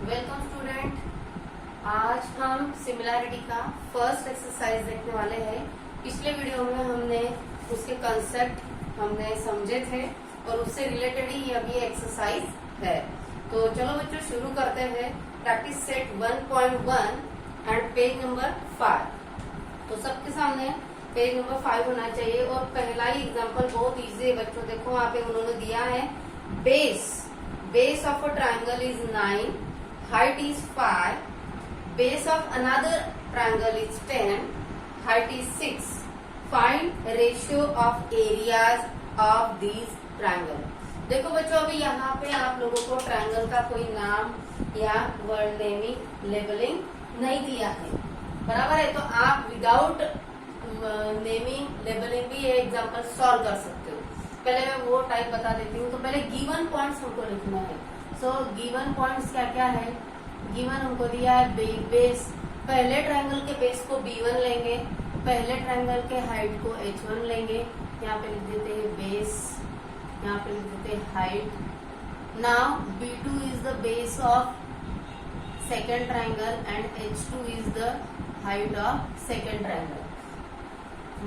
Welcome student. आज हम similarity का फर्स्ट एक्सरसाइज देखने वाले हैं। पिछले वीडियो में हमने उसके कंसेप्ट हमने समझे थे और उससे रिलेटेड ही अभी एक्सरसाइज है। तो चलो बच्चों शुरू करते हैं। Practice set 1.1 and page number 5। तो सबके सामने पेज नंबर 5 होना चाहिए और पहला ही एग्जाम्पल बहुत इजी है बच्चों। देखो वहाँ पे उन्होंने दिया है base of a triangle is 9, height is 5, base of another triangle is 10, height is 6. Find ratio of areas of these triangle. देखो बच्चों अभी यहाँ पे आप लोगों को ट्रायंगल का कोई नाम या वर्ड नेमिंग लेबलिंग नहीं दिया है, बराबर है। तो आप विदाउट नेमिंग लेबलिंग भी ये एग्जाम्पल सॉल्व कर सकते हो। पहले मैं वो टाइप बता देती हूँ। तो पहले गिवन पॉइंट्स हमको लिखना है। सो गिवन पॉइंट्स क्या क्या है। गिवन हमको दिया है बेस, पहले ट्रायंगल के बेस को B1 लेंगे, पहले ट्रायंगल के हाइट को H1 लेंगे। यहाँ पे लिख देते हैं बेस, यहाँ पे लिख देते हैं height. Now B2 is the base of second triangle and H2 is the height of second triangle,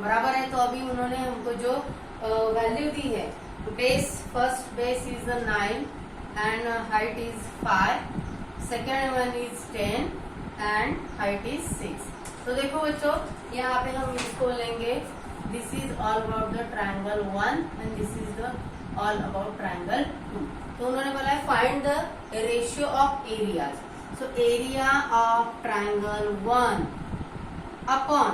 बराबर है। तो अभी उन्होंने हमको जो वैल्यू दी है, base first base is 9 and height is 5, second one is 10 and height is 6। तो देखो बच्चों यहाँ पे हम इसको लेंगे, this is all about the triangle 1 and this is the all about triangle 2। तो उन्होंने बोला है find the ratio of areas। so area of triangle 1 upon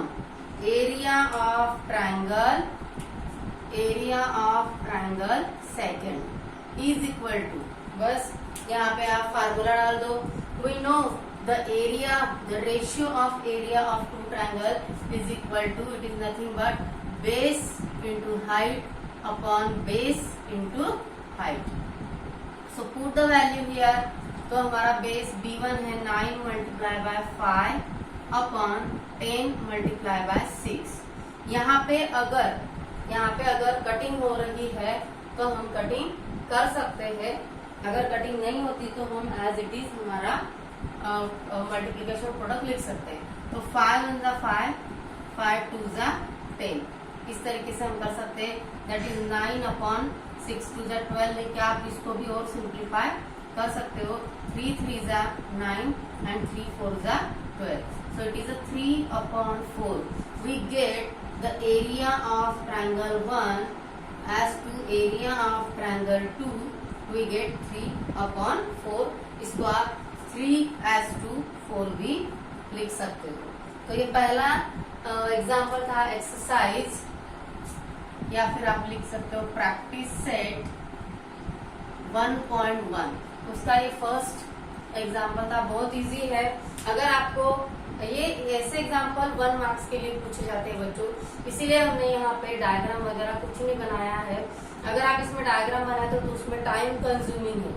area of triangle second is equal to, बस यहाँ पे आप फार्मूला डाल दो। We know the area, the ratio of area of two triangle is equal to, it is nothing but base into height upon base into height. So put the value here. तो हमारा base B1 है 9 multiply by 5 upon 10 multiply by 6। यहाँ पे अगर cutting हो रही है तो हम कटिंग कर सकते हैं, अगर कटिंग नहीं होती तो हम एज इट इज हमारा मल्टीप्लीकेशन प्रोडक्ट लिख सकते हैं। तो 5 1 5, 5 2 10, इस तरीके से हम कर सकते हैं। दैट इज 9 अपॉन 6 2 12 लेके आप इसको भी और सिंप्लीफाई कर सकते हो। 3 3 9 and 3 4 12। So it is 3 upon 4। We get the area of triangle 1 as to area of triangle 2, we get 3 upon 4। इसको आप 3 as to 4 भी लिख सकते हो। तो ये पहला एग्जाम्पल था एक्सरसाइज, या फिर आप लिख सकते हो प्रैक्टिस सेट 1.1। उसका ये फर्स्ट एग्जाम्पल था, बहुत इजी है। अगर आपको ये ऐसे एग्जाम्पल 1 मार्क्स के लिए पूछे जाते हैं बच्चों, इसीलिए हमने यहाँ पे डायग्राम वगैरह कुछ नहीं बनाया है। अगर आप इसमें डायग्राम बनाए तो उसमें टाइम कंज्यूमिंग है।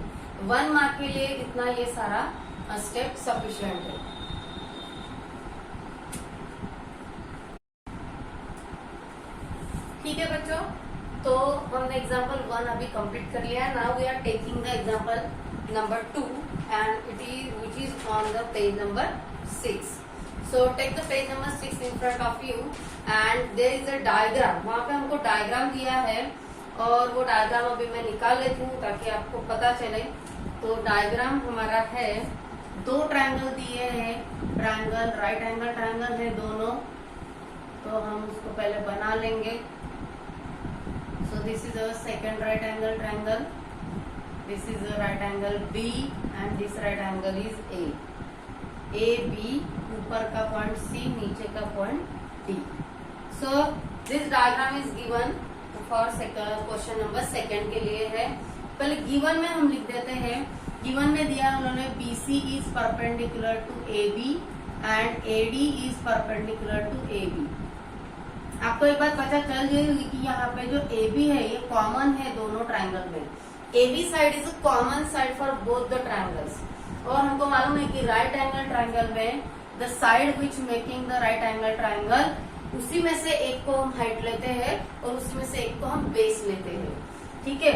1 मार्क के लिए इतना ये सारा स्टेप सफिशिएंट है। ठीक है बच्चों, तो हमने एग्जाम्पल 1 अभी कंप्लीट कर लिया है। Now we are taking the example number 2 and which is on the page number 6। So take the page number 6 in front of you and there is a diagram। वहाँ पे हमको डायग्राम दिया है और वो डायग्राम अभी मैं निकाल लेती हूँ ताकि आपको पता चले। तो डायग्राम हमारा है, 2 ट्रायंगल दिए हैं, ट्रायंगल राइट एंगल ट्रायंगल है दोनों। तो हम उसको पहले बना लेंगे। So this is a second right angle triangle, this is a right angle B and this right angle is A B, ऊपर का पॉइंट C, नीचे का point D। So this diagram is given for question number 2 के लिए है। पहले given में हम लिख देते हैं। गिवन में दिया उन्होंने BC is perpendicular to AB and AD is perpendicular to AB। आपको एक बात पता चल जाएगी कि यहाँ पे जो AB है ये कॉमन है दोनों ट्रायंगल में। AB side is a common side for both the triangles. और हमको मालूम है कि राइट एंगल ट्रायंगल में the side which making the right angle triangle, उसी में से एक को हम हाइट लेते हैं और उसी में से एक को हम बेस लेते हैं। ठीक है,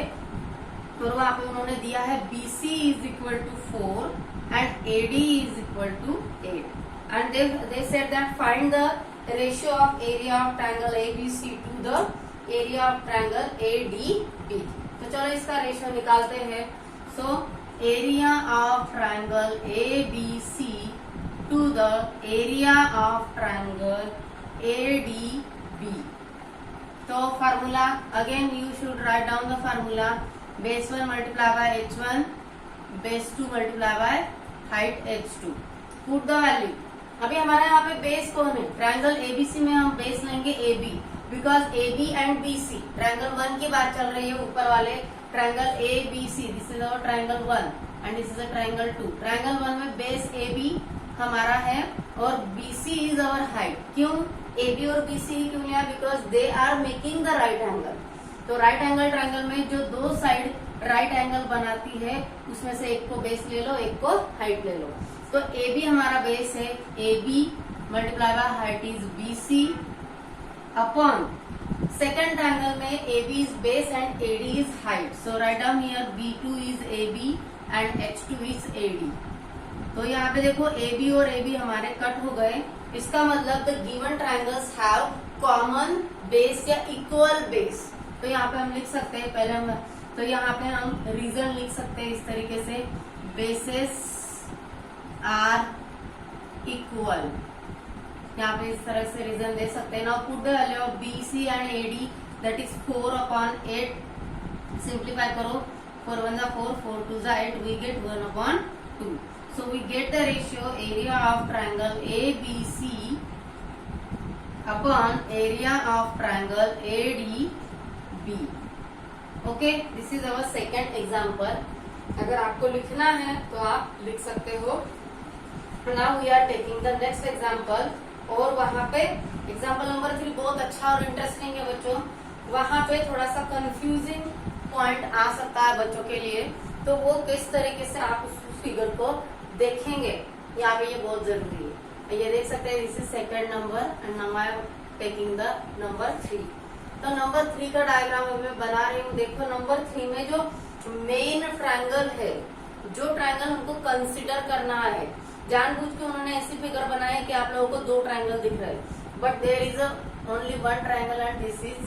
और वहां पे उन्होंने दिया है BC is equal to 4 and AD is equal to 8. And they said that find the ratio of area of triangle ABC to the area of triangle ADB. तो चलो इसका रेशियो निकालते हैं. So area of triangle ABC to the area of triangle ADB. तो formula again you should write down the formula. Base 1 multiply by h1, base 2 multiply by height h2. Put the value. अभी हमारे यहाँ पे base कौन है? Triangle ABC में हम base लेंगे AB, because AB and BC. Triangle 1 की बात चल रही है, ऊपर वाले triangle ABC. This is our triangle 1 and this is a triangle 2. Triangle 1 में बेस AB हमारा है और BC इज अवर हाइट. क्यों AB और BC ही क्यों लिया? Because they are making the right angle. तो राइट एंगल ट्रायंगल में जो दो साइड राइट एंगल बनाती है उसमें से एक को बेस ले लो, एक को हाइट ले लो. तो AB हमारा बेस है, AB multiply by height is BC upon second triangle में AB is base and AD is height. So write down here B2 is AB and H2 is AD. तो यहाँ पे देखो AB और AB हमारे cut हो गए. इसका मतलब the given triangles have common base या इक्वल बेस. तो यहाँ पे हम लिख सकते हैं पहले हम, तो यहाँ पे हम रीजन लिख सकते हैं इस तरीके से, बेसेस आर इक्वल. यहाँ पे इस तरह से रीजन दे सकते हैं. Now put the value of BC and AD that is 4/8. Simplify करो. 4 1 4, 4 2 8, we get 1/2. So we get the ratio area of triangle ABC upon area of triangle ADB. Okay, this is our second example. अगर आपको लिखना है तो आप लिख सकते हो. Now we are taking the next example. और वहाँ पे example number 3 बहुत अच्छा और इंटरेस्टिंग है बच्चों. वहाँ पे थोड़ा सा कंफ्यूजिंग पॉइंट आ सकता है बच्चों के लिए. तो वो किस तरीके से आप उस फिगर को देखेंगे, यहाँ पे ये बहुत जरूरी है. ये देख सकते हैं, this is second number and now I am taking the number 3. तो नंबर 3 का डायग्राम मैं बना रही हूँ. देखो नंबर 3 में जो मेन ट्रायंगल है, जो ट्रायंगल हमको कंसिडर करना है, जानबूझ के उन्होंने ऐसी फिगर बनाई है कि आप लोगों को दो ट्रायंगल दिख रहे हैं, but there is only one triangle and this is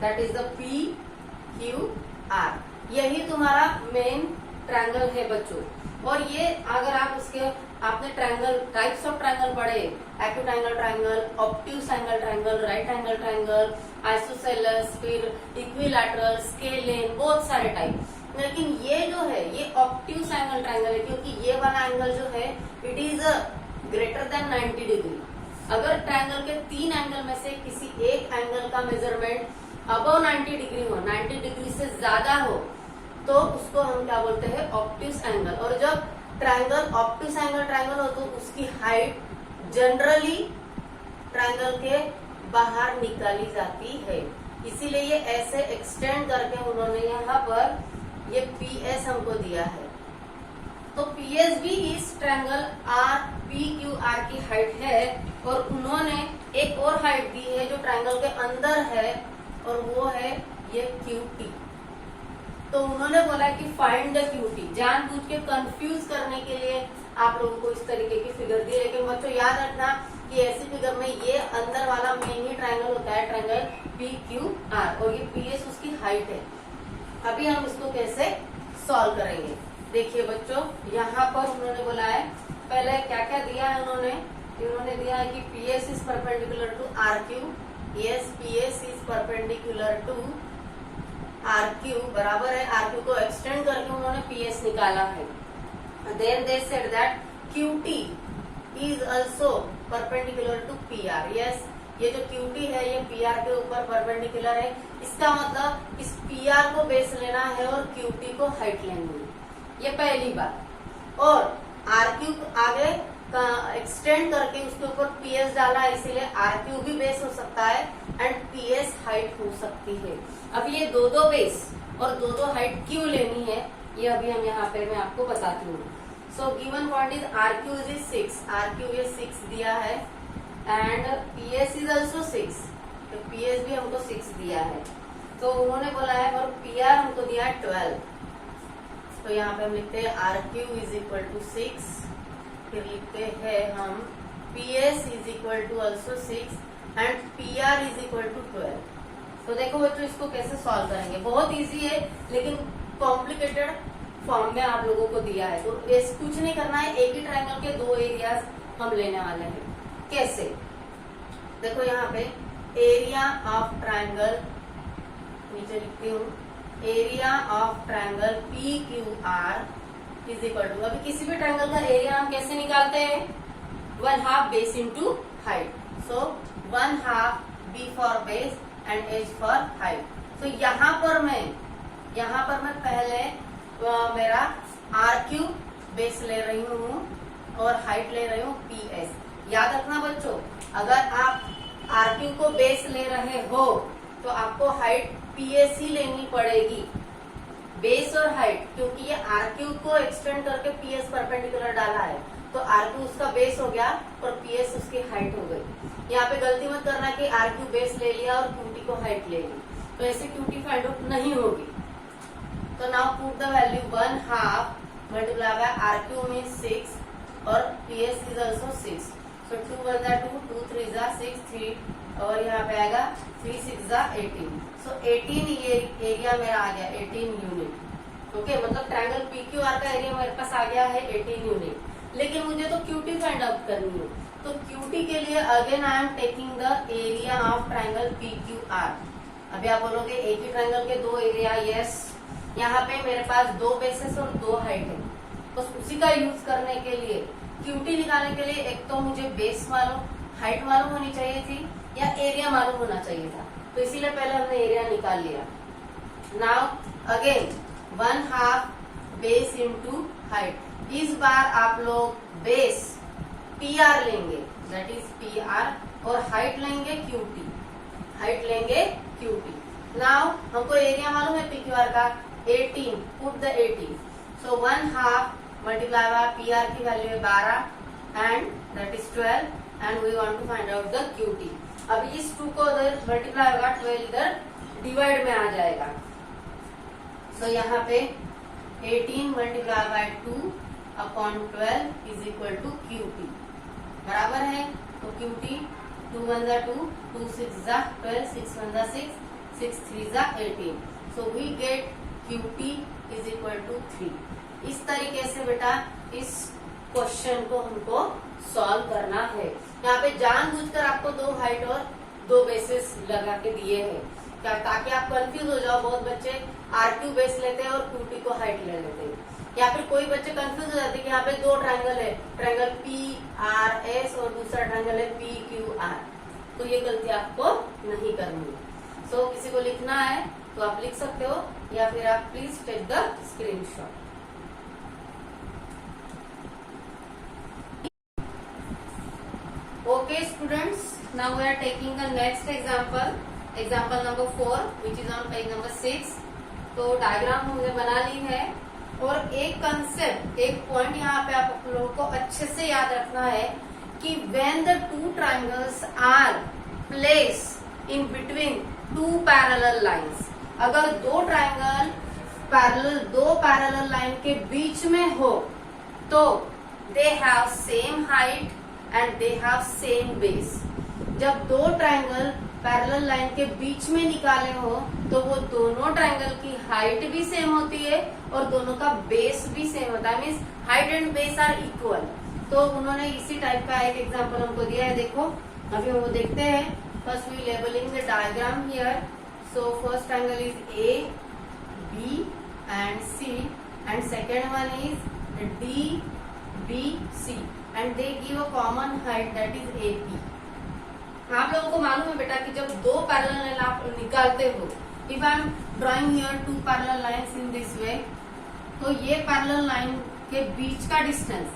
that is the PQR. यही तुम्हारा मेन ट्रायंगल है बच्चों. और ये अगर आप उसके आपने ट्रायंगल टाइप्स ऑफ ट्रायंगल पढ़े, acute angle triangle, obtuse angle triangle, right angle triangle, isosceles, फिर इक्विलैटरल, स्केलेन, बहुत सारे टाइप. लेकिन ये जो है ये ऑब्ट्यूस एंगल ट्रायंगल है, क्योंकि ये वाला एंगल जो है it is greater than 90 degree. अगर ट्रायंगल के 3 एंगल में से किसी एक एंगल का मेजरमेंट अबव 90 डिग्री हो, 90 डिग्री से ज्यादा हो, तो उसको हम क्या बोलते हैं? Obtuse angle. और जब ट्रायंगल ऑब्ट्यूस एंगल ट्रायंगल हो तो उसकी हाइट जनरली ट्रायंगल के बाहर निकाली जाती है. इसीलिए ये ऐसे एक्सटेंड करके उन्होंने यहाँ पर ये PS हमको दिया है. तो PS भी इस ट्रायंगल PQR की हाइट है, और उन्होंने एक और हाइट दी है जो ट्रायंगल के अंदर है, और वो है ये QT. तो उन्होंने बोला कि फाइंड द QT. जानबूझ के कंफ्यूज करने के लिए आप लोगों को इस तरीके की फिगर दी. लेकिन बच्चों याद रखना कि ऐसी फिगर में ये अंदर वाला मेन ही ट्रायंगल होता है, ट्रायंगल PQR, और ये PS उसकी हाइट है. अभी हम इसको कैसे सॉल्व करेंगे, देखिए बच्चों. यहाँ पर उन्होंने बोला है, पहले क्या क्या दिया है उन्होंने दिया है कि PS is perpendicular to RQ. Yes, PS is perpendicular to RQ बराबर है, RQ को एक्सटेंड करके उन्होंने PS निकाला है. Then they said that QT is also perpendicular to PR. Yes, ये जो QT है ये PR के ऊपर परपेंडिकुलर है. इसका मतलब इस PR को बेस लेना है और QT को हाइट लेनी है. ये पहली बात. और RQ आगे एक्सटेंड करके उसके ऊपर PS डाला है, इसीलिए RQ भी बेस हो सकता है एंड PS हाइट हो सकती है. अब ये दो बेस और दो हाइट क्यों लेनी है, ये अभी हम यहाँ पे मैं आपको बताती हूँ. So given point is RQ is 6. RQ ये 6 दिया है एंड PS इज ऑल्सो 6. तो PS भी हमको 6 दिया है. तो उन्होंने बोला है और PR हमको दिया है 12. तो यहाँ पे हम लिखते हैं R Q is equal to 6, फिर लिखते हैं हम P S is equal to also 6 and P R is equal to 12। तो देखो बच्चों इसको कैसे सॉल्व करेंगे, बहुत इजी है लेकिन कॉम्प्लिकेटेड फॉर्म में आप लोगों को दिया है। तो कुछ नहीं करना है, एक ही ट्रायंगल के दो एरियाज हम लेने वाले हैं। कैसे, देखो यहाँ पे एरिया ऑफ ट्रायंगल, नीचे लिखती हूँ area of triangle P Q R is equal to, अभी किसी भी ट्रायंगल का एरिया हम कैसे निकालते हैं, 1/2 base into height. So 1/2 B for base and H for height. तो यहाँ पर मैं पहले मेरा आर क्यू बेस ले रही हूँ और हाइट ले रही हूँ पी एस। याद रखना बच्चों, अगर आप आर क्यू को बेस ले रहे हो तो आपको हाइट पी एस ही लेनी पड़ेगी, बेस और हाइट, क्योंकि ये आर क्यू को एक्सटेंड करके पी एस परपेंडिकुलर डाला है। तो आर क्यू उसका बेस हो गया और पी एस उसकी हाइट हो गई। यहाँ पे गलती मत करना कि आर क्यू बेस ले लिया और क्यूटी को हाइट ले ली, तो ऐसे क्यूटी फाइंड आउट नहीं होगी। तो now put the value 1/2 multiply by R Q mean 6 और P S is also 6। So 2 1 जा 2, 2 3 जा 6, 3 और यहाँ पे आएगा 3 6 जा 18। सो 18 ये एरिया मेरा आ गया 18 यूनिट। ओके, मतलब ट्रायंगल पी क्यू आर का एरिया मेरे पास आ गया है 18 यूनिट। लेकिन मुझे तो क्यूटी फाइंड आउट करनी है, तो क्यूटी के लिए again I am taking the area of triangle P Q are. अभी आप बोलोगे एक ही ट्रायंगल के दो एरिया, यस। यहाँ पे मेरे पास 2 बेसेस और 2 हाइट है, तो उसी का यूज करने के लिए क्यूटी निकालने के लिए एक तो मुझे बेस मालूम, हाइट मालूम होनी चाहिए थी या एरिया मालूम होना चाहिए था, तो इसीलिए पहले हमने एरिया निकाल लिया। Now again 1/2 base into height. इस बार आप लोग बेस पी आर लेंगे, दैट इज पी आर, और हाइट लेंगे क्यूटी, हाइट लेंगे क्यूटी। नाउ हमको एरिया मालूम है पी क्यू आर का 18, put the 18। So 1/2 multiply by P R की वैल्यू है 12 and that is 12 and we want to find out the QT. अब इस 2 को उधर मल्टीप्लाई होगा, 12 इधर डिवाइड में आ जाएगा। सो यहाँ पे 18 multiply by 2 upon 12 is equal to QT, बराबर है। तो क्यूटी 2 1 जा 2, 2 6 जा 12, 6 1 जा 6, 6 3 जा 18। So we get QT is equal to 3। इस तरीके से बेटा इस क्वेश्चन को हमको सॉल्व करना है। यहाँ पे जानबूझकर आपको 2 हाइट और 2 बेसिस लगा के दिए हैं, क्या, ताकि आप कंफ्यूज हो जाओ। बहुत बच्चे आर क्यू बेस लेते हैं और क्यूटी को हाइट ले लेते हैं, या फिर कोई बच्चे कंफ्यूज हो जाते हैं कि यहाँ पे 2 ट्रायंगल है, ट्रायंगल पी आर एस और दूसरा ट्रायंगल है पी क्यू आर। तो ये गलती आपको नहीं करनी है। सो किसी को लिखना है तो आप लिख सकते हो, या फिर आप please take the screenshot. Okay students, now we are taking the next example, example number 4 which is on page number 6। तो डायग्राम हमने बना ली है और एक कंसेप्ट, एक पॉइंट यहाँ पे आप लोगों को अच्छे से याद रखना है कि when the two triangles are placed in between two parallel lines, अगर 2 ट्रायंगल दो पैरेलल लाइन के बीच में हो तो they have same height and they have same base. जब 2 ट्रायंगल पैरेलल लाइन के बीच में निकाले हो तो वो दोनों ट्रायंगल की हाइट भी सेम होती है और दोनों का बेस भी सेम होता है, means height and base are equal. तो उन्होंने इसी टाइप का एक एग्जांपल हमको दिया है, देखो अभी हम वो देखते हैं। First we labelling the diagram here. So first triangle is A B and C and second one is D B C and they give a common height that is AP। आप लोगों को मालूम है बेटा कि जब 2 पैरेलल लाइन आप निकालते हो, if I am drawing here 2 parallel lines in this way, तो ये पैरेलल लाइन के बीच का distance,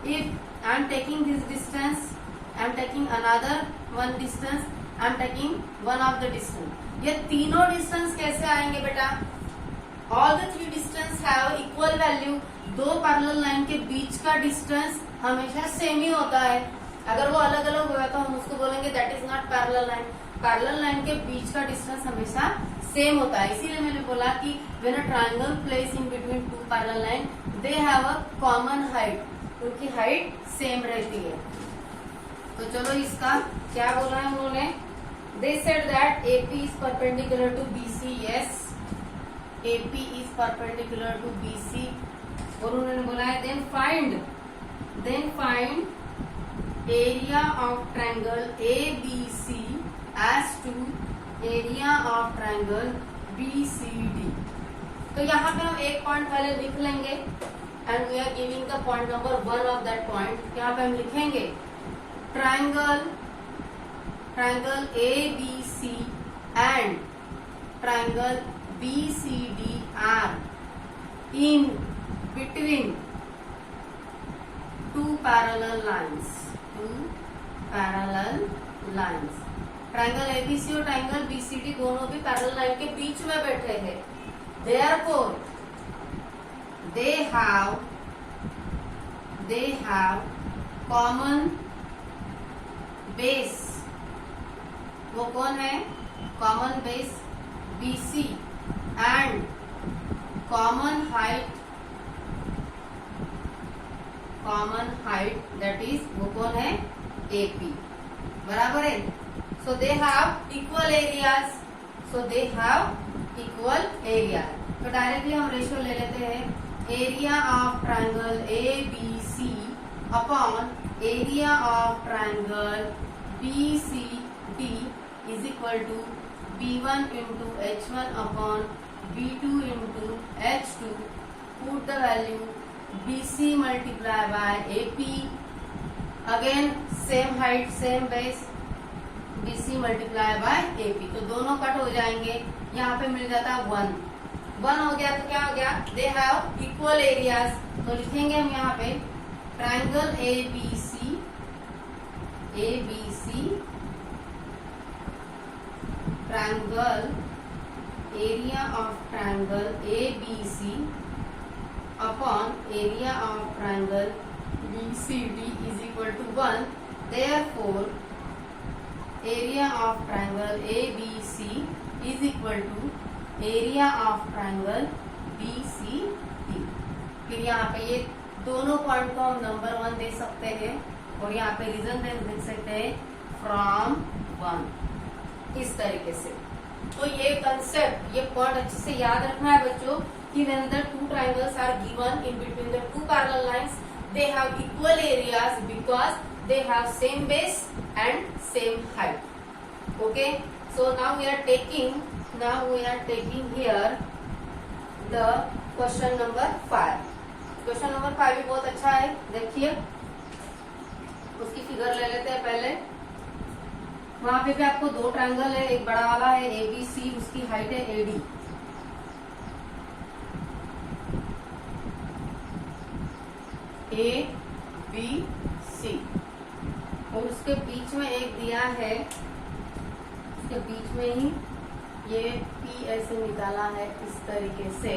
if I am taking this distance, I am taking another one distance, I am taking one of the distance, ये तीनों distance कैसे आएंगे बेटा? All the 3 distance have equal value। 2 parallel line के बीच का distance हमेशा सेम ही होता है। अगर वो अलग अलग हुआ तो हम उसको बोलेंगे that is not parallel line. Parallel line के बीच का डिस्टेंस हमेशा सेम होता है, इसीलिए मैंने बोला कि when a triangle place in between two parallel line they have a common height, उनकी हाइट सेम रहती है। तो चलो इसका क्या बोला है उन्होंने, they said that AP is perpendicular to BC, yes AP is perpendicular to BC, और उन्होंने बोला है then find area of triangle ABC as to area of triangle BCD। तो यहाँ पे हम एक पॉइंट पहले लिख लेंगे and we are giving the point number 1 of that point. यहाँ पे हम लिखेंगे triangle ABC and triangle BCD are in between two parallel lines। Triangle ABC और ट्रायंगल BCD दोनों भी पैरेलल लाइन के बीच में बैठे हैं। Therefore, they have common base। वो कौन है? Common base BC and common height that is वो कौन है? AP, बराबर है। So they have equal areas, तो डायरेक्टली हम रेशियो ले लेते हैं area of triangle ABC upon area of triangle BCD is equal to B1 into H1 upon B2 into H2, put the value BC multiply by AP, again same height same base, BC multiply by AP, तो दोनों cut हो जाएंगे, यहाँ पे मिल जाता है 1 हो गया। तो क्या हो गया? दे हैव इक्वल एरियाज, तो लिखेंगे हम यहाँ पे triangle ABC triangle area of triangle ABC upon area of triangle BCD is equal to 1, therefore area of triangle ABC is equal to area of triangle BCD। फिर यहाँ पे ये दोनों पॉइंट को हम नंबर 1 दे सकते हैं और यहाँ पे रीजन देख सकते हैं फ्रॉम 1, इस तरीके से। तो ये कंसेप्ट, ये पॉइंट अच्छे से याद रखना है बच्चों कि when the two triangles are given in between the two parallel lines, they have equal areas because they have same base and same height. Okay, so now we are taking here the question number 5। Question number 5 भी बहुत अच्छा है, देखिए उसकी figure ले लेते हैं पहले। वहां पे भी आपको दो ट्रायंगल है, एक बड़ा वाला है ABC, उसकी हाइट है AD, ABC, और उसके बीच में एक दिया है, उसके बीच में ही ये P ऐसे निकाला है इस तरीके से,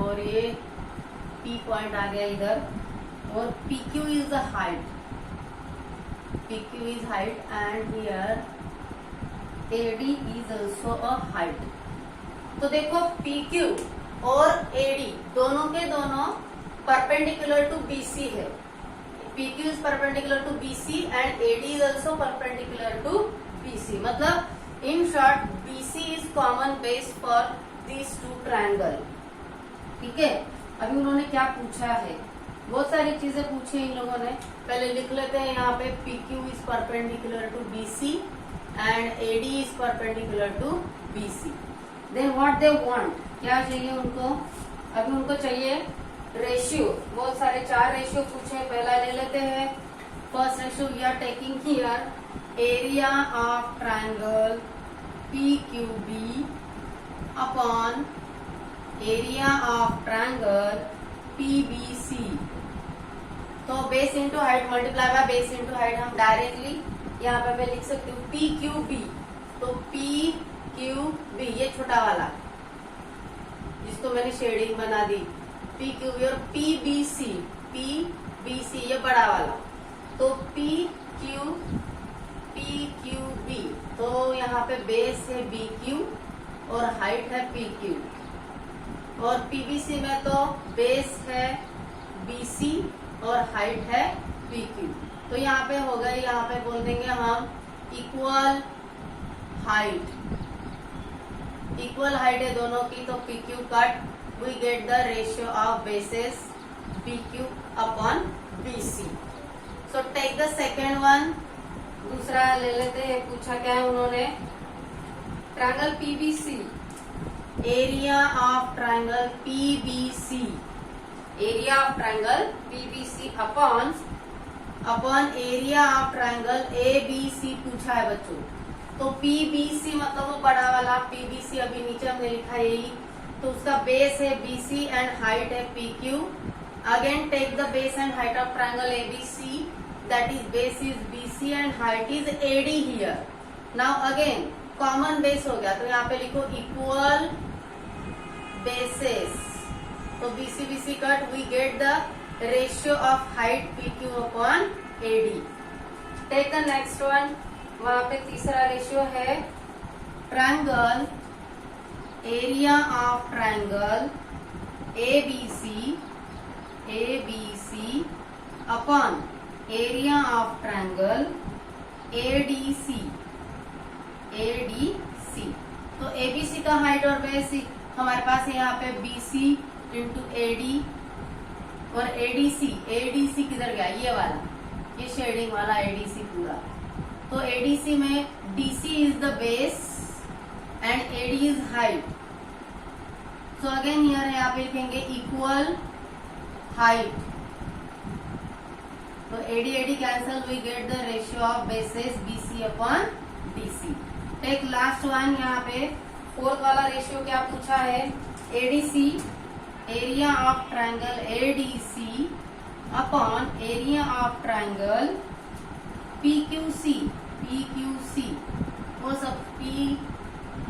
और ये P पॉइंट आ गया इधर, और PQ is the height, PQ is height and here AD is also a height। तो देखो PQ और AD दोनों के दोनों परपेंडिकुलर टू BC है। PQ is perpendicular to BC and AD is also perpendicular to BC। मतलब in short BC is common base for these two triangle। ठीक है, अभी उन्होंने क्या पूछा है, बहुत सारी चीजें पूछी इन लोगों ने। पहले लिख लेते हैं यहाँ पे PQ is perpendicular to BC and AD is perpendicular to BC। Then what they want, क्या चाहिए उनको? अभी उनको चाहिए रेशियो, बहुत सारे 4 रेशियो पूछे। पहला ले लेते हैं first ratio, we are taking here area of triangle PQB upon area of triangle PBC। तो base into height multiply by base into height, हम डायरेक्टली यहाँ पे मैं लिख सकती हूँ PQB। तो PQB ये छोटा वाला जिसको मैंने शेडिंग बना दी, PQB, और PBC ये बड़ा वाला। तो PQB पी क्यू बी, तो यहाँ पे बेस है बी क्यू और हाइट है पी क्यू, और पीबीसी में तो बेस है बीसी और हाइट है पी क्यू। तो यहाँ पे हो गए, यहाँ पे बोल देंगे हम इक्वल हाइट, इक्वल हाइट है दोनों की, तो P Q cut, we get the ratio of bases P Q upon BC. So take the second one, दूसरा ले लेते हैं। पूछा क्या है उन्होंने, triangle PBC, area of triangle PBC, area of triangle PBC upon area of triangle ABC पूछा है बच्चों। तो पीबीसी मतलब वो बड़ा वाला, पीबीसी अभी नीचे हमने लिखा है यही, तो उसका बेस है बीसी एंड हाइट है P Q. Again take the base and height of triangle ABC, that is base is BC and height is AD here. Now again common base हो गया, तो यहाँ पे लिखो इक्वल बेसेस, तो BC BC cut, we get the ratio of height P Q upon AD. Take the next one, वहां पे तीसरा रेशियो है triangle, area of triangle ABC, ABC upon area of triangle ADC, ADC. तो ABC का height और base हमारे पास है यहाँ पे बीसी इंटू एडी, और एडीसी, एडीसी किधर गया, ये वाला, ये शेडिंग वाला एडीसी पूरा। तो एडीसी में DC is the base and AD is height. So again here यहाँ पे लिखेंगे इक्वल हाइट, तो AD AD cancel, we get the ratio of bases BC upon DC. Take last one, यहाँ पे फोर्थ वाला रेशियो क्या पूछा है, ADC, area of triangle ADC upon area of triangle PQC, PQC, वो सब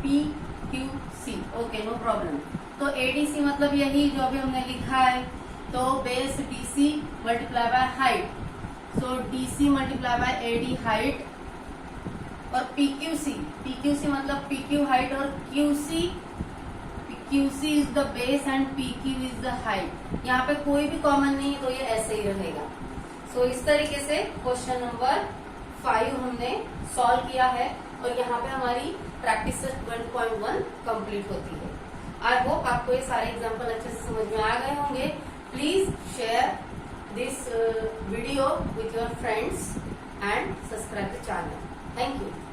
पीक्यूसी, ओके नो प्रॉब्लम। तो ADC मतलब यही जो अभी हमने लिखा है, तो base DC multiply by height, so DC multiply by AD height, और पीक्यूसी, पीक्यूसी मतलब पीक्यू हाइट, और QC, QC is the base and PQ is the height. यहाँ पे कोई भी कॉमन नहीं है, तो ये ऐसे ही रहेगा। सो इस तरीके से क्वेश्चन नंबर 5 हमने सॉल्व किया है, और यहाँ पे हमारी प्रैक्टिस 1.1 कंप्लीट होती है। आई होप आपको ये सारे एग्जाम्पल अच्छे से समझ में आ गए होंगे। Please share this video with your friends and subscribe the channel. Thank you.